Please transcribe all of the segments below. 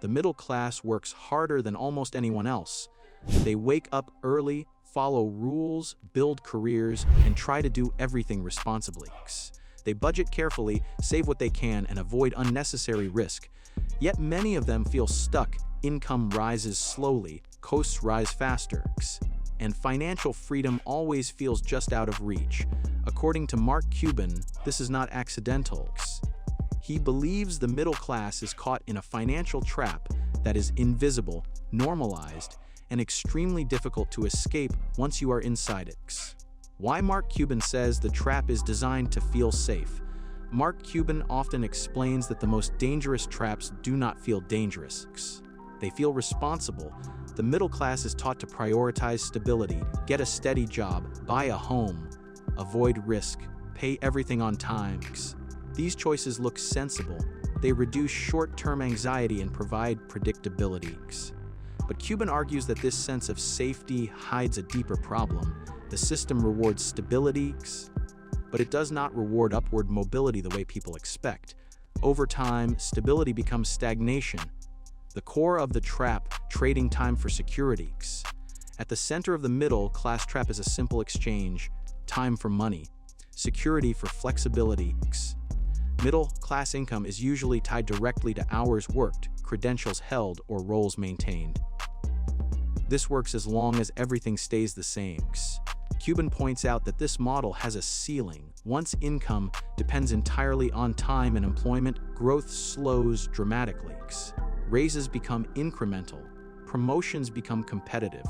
The middle class works harder than almost anyone else. They wake up early, follow rules, build careers, and try to do everything responsibly. They budget carefully, save what they can, and avoid unnecessary risk. Yet many of them feel stuck. Income rises slowly, costs rise faster, and financial freedom always feels just out of reach. According to Mark Cuban, this is not accidental. He believes the middle class is caught in a financial trap that is invisible, normalized, and extremely difficult to escape once you are inside it. Why Mark Cuban says the trap is designed to feel safe. Mark Cuban often explains that the most dangerous traps do not feel dangerous. They feel responsible. The middle class is taught to prioritize stability, get a steady job, buy a home, avoid risk, pay everything on time. These choices look sensible. They reduce short-term anxiety and provide predictability. But Cuban argues that this sense of safety hides a deeper problem. The system rewards stability, but it does not reward upward mobility the way people expect. Over time, stability becomes stagnation. The core of the trap, trading time for security. At the center of the middle class trap is a simple exchange: time for money, security for flexibility. Middle class income is usually tied directly to hours worked, credentials held, or roles maintained. This works as long as everything stays the same. Cuban points out that this model has a ceiling. Once income depends entirely on time and employment, growth slows dramatically. Raises become incremental, promotions become competitive,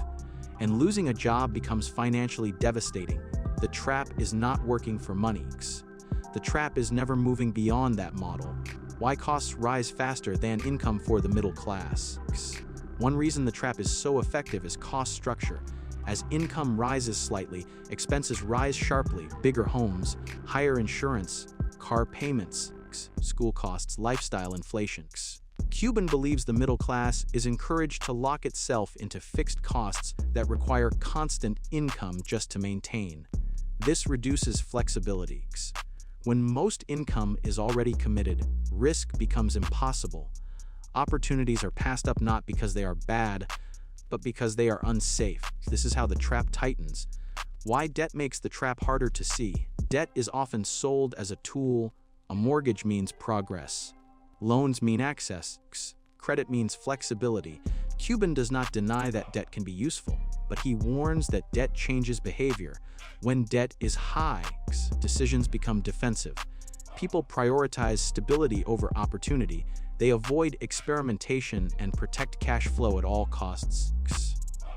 and losing a job becomes financially devastating. The trap is not working for money. The trap is never moving beyond that model. Why costs rise faster than income for the middle class? One reason the trap is so effective is cost structure. As income rises slightly, expenses rise sharply: bigger homes, higher insurance, car payments, school costs, lifestyle inflation. Cuban believes the middle class is encouraged to lock itself into fixed costs that require constant income just to maintain. This reduces flexibility. When most income is already committed, risk becomes impossible. Opportunities are passed up not because they are bad, but because they are unsafe. This is how the trap tightens. Why debt makes the trap harder to see. Debt is often sold as a tool. A mortgage means progress. Loans mean access. Credit means flexibility. Cuban does not deny that debt can be useful, but he warns that debt changes behavior. When debt is high, decisions become defensive. People prioritize stability over opportunity. They avoid experimentation and protect cash flow at all costs.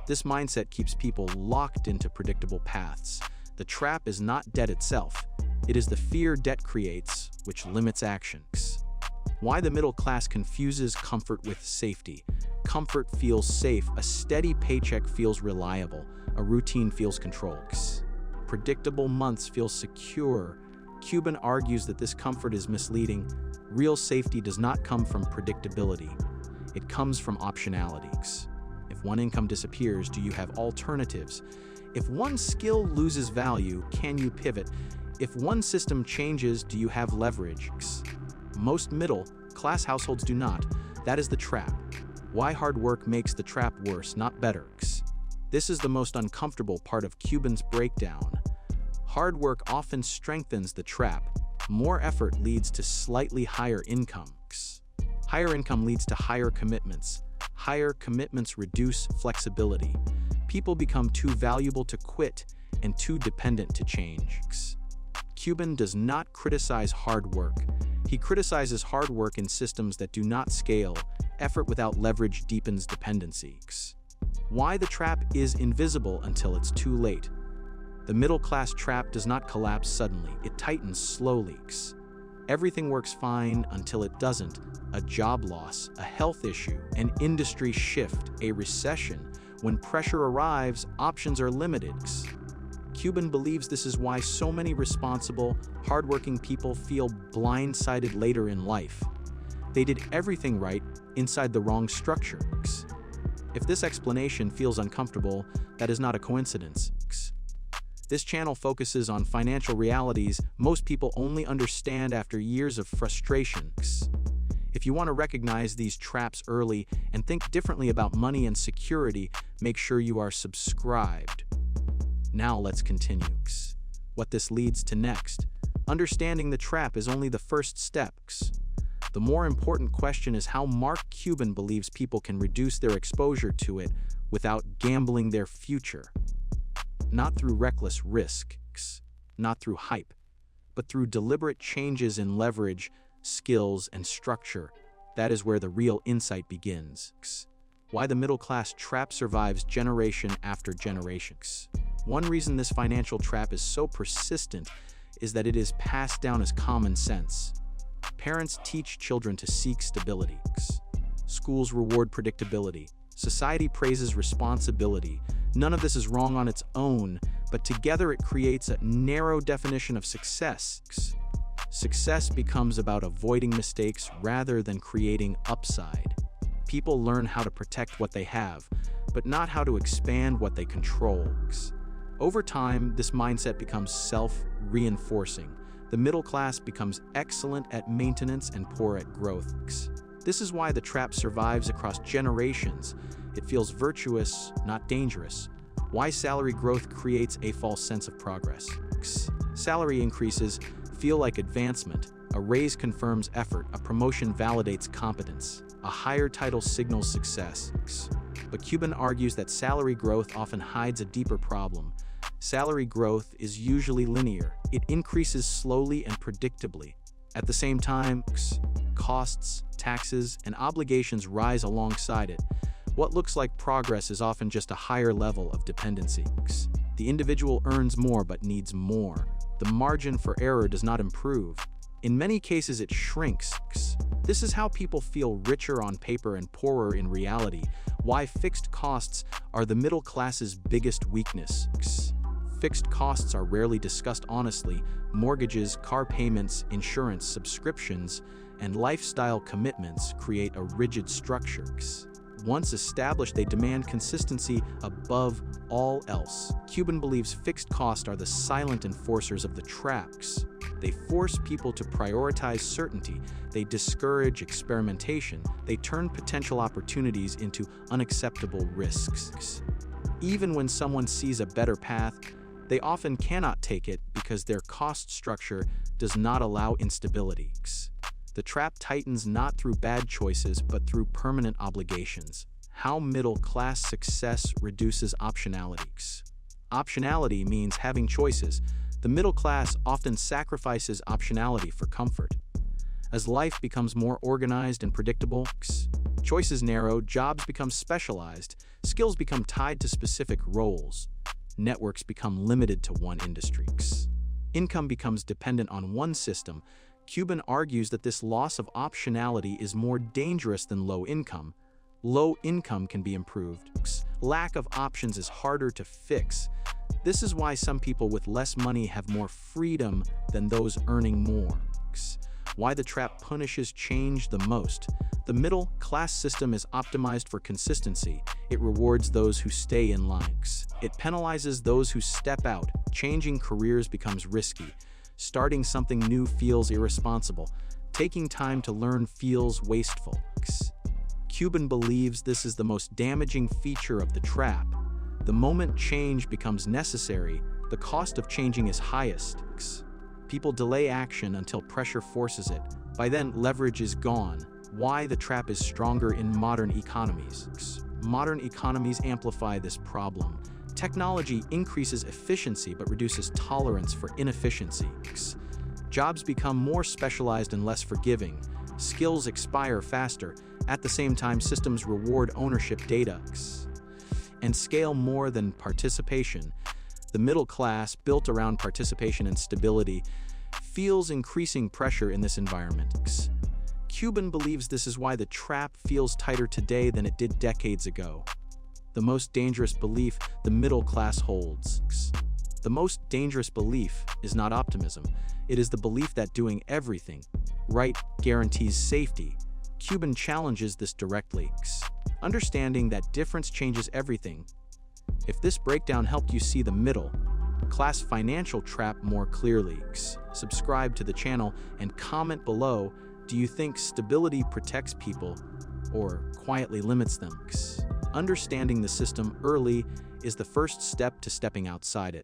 This mindset keeps people locked into predictable paths. The trap is not debt itself. It is the fear debt creates, which limits action. Why the middle class confuses comfort with safety. Comfort feels safe. A steady paycheck feels reliable. A routine feels controlled. Predictable months feel secure. Cuban argues that this comfort is misleading. Real safety does not come from predictability. It comes from optionality. If one income disappears, do you have alternatives? If one skill loses value, can you pivot? If one system changes, do you have leverage? Most middle-class households do not. That is the trap. Why hard work makes the trap worse, not better. This is the most uncomfortable part of Cuban's breakdown. Hard work often strengthens the trap. More effort leads to slightly higher income. Higher income leads to higher commitments. Higher commitments reduce flexibility. People become too valuable to quit and too dependent to change. Cuban does not criticize hard work. He criticizes hard work in systems that do not scale. Effort without leverage deepens dependency. Why the trap is invisible until it's too late. The middle-class trap does not collapse suddenly. It tightens slowly. Everything works fine until it doesn't. A job loss, a health issue, an industry shift, a recession. When pressure arrives, options are limited. Cuban believes this is why so many responsible, hardworking people feel blindsided later in life. They did everything right inside the wrong structure. If this explanation feels uncomfortable, that is not a coincidence. This channel focuses on financial realities most people only understand after years of frustration. If you want to recognize these traps early and think differently about money and security, make sure you are subscribed. Now let's continue. What this leads to next. Understanding the trap is only the first step. The more important question is how Mark Cuban believes people can reduce their exposure to it without gambling their future. Not through reckless risks, not through hype, but through deliberate changes in leverage, skills, and structure. That is where the real insight begins. Why the middle class trap survives generation after generation. One reason this financial trap is so persistent is that it is passed down as common sense. Parents teach children to seek stability. Schools reward predictability. Society praises responsibility. None of this is wrong on its own, but together it creates a narrow definition of success. Success becomes about avoiding mistakes rather than creating upside. People learn how to protect what they have, but not how to expand what they control. Over time, this mindset becomes self-reinforcing. The middle class becomes excellent at maintenance and poor at growth. This is why the trap survives across generations. It feels virtuous, not dangerous. Why salary growth creates a false sense of progress. Salary increases feel like advancement. A raise confirms effort. A promotion validates competence. A higher title signals success. But Cuban argues that salary growth often hides a deeper problem. Salary growth is usually linear. It increases slowly and predictably. At the same time, costs, taxes, and obligations rise alongside it. What looks like progress is often just a higher level of dependency. The individual earns more but needs more. The margin for error does not improve. In many cases, it shrinks. This is how people feel richer on paper and poorer in reality. Why fixed costs are the middle class's biggest weakness. Fixed costs are rarely discussed honestly. Mortgages, car payments, insurance, subscriptions, and lifestyle commitments create a rigid structure. Once established, they demand consistency above all else. Cuban believes fixed costs are the silent enforcers of the traps. They force people to prioritize certainty. They discourage experimentation. They turn potential opportunities into unacceptable risks. Even when someone sees a better path, they often cannot take it because their cost structure does not allow instability. The trap tightens not through bad choices, but through permanent obligations. How middle-class success reduces optionality. Optionality means having choices. The middle class often sacrifices optionality for comfort. As life becomes more organized and predictable, choices narrow, jobs become specialized, skills become tied to specific roles, networks become limited to one industry. Income becomes dependent on one system. Cuban argues that this loss of optionality is more dangerous than low income. Low income can be improved. Lack of options is harder to fix. This is why some people with less money have more freedom than those earning more. Why the trap punishes change the most. The middle class system is optimized for consistency. It rewards those who stay in line. It penalizes those who step out. Changing careers becomes risky. Starting something new feels irresponsible. Taking time to learn feels wasteful. Cuban believes this is the most damaging feature of the trap. The moment change becomes necessary, the cost of changing is highest. People delay action until pressure forces it. By then, leverage is gone. Why the trap is stronger in modern economies. Modern economies amplify this problem. Technology increases efficiency but reduces tolerance for inefficiency. Jobs become more specialized and less forgiving. Skills expire faster. At the same time, systems reward ownership data and scale more than participation. The middle class, built around participation and stability, feels increasing pressure in this environment. Cuban believes this is why the trap feels tighter today than it did decades ago. The most dangerous belief the middle class holds. The most dangerous belief is not optimism. It is the belief that doing everything right guarantees safety. Cuban challenges this directly. Understanding that difference changes everything. If this breakdown helped you see the middle class financial trap more clearly, subscribe to the channel and comment below. Do you think stability protects people or quietly limits them? Understanding the system early is the first step to stepping outside it.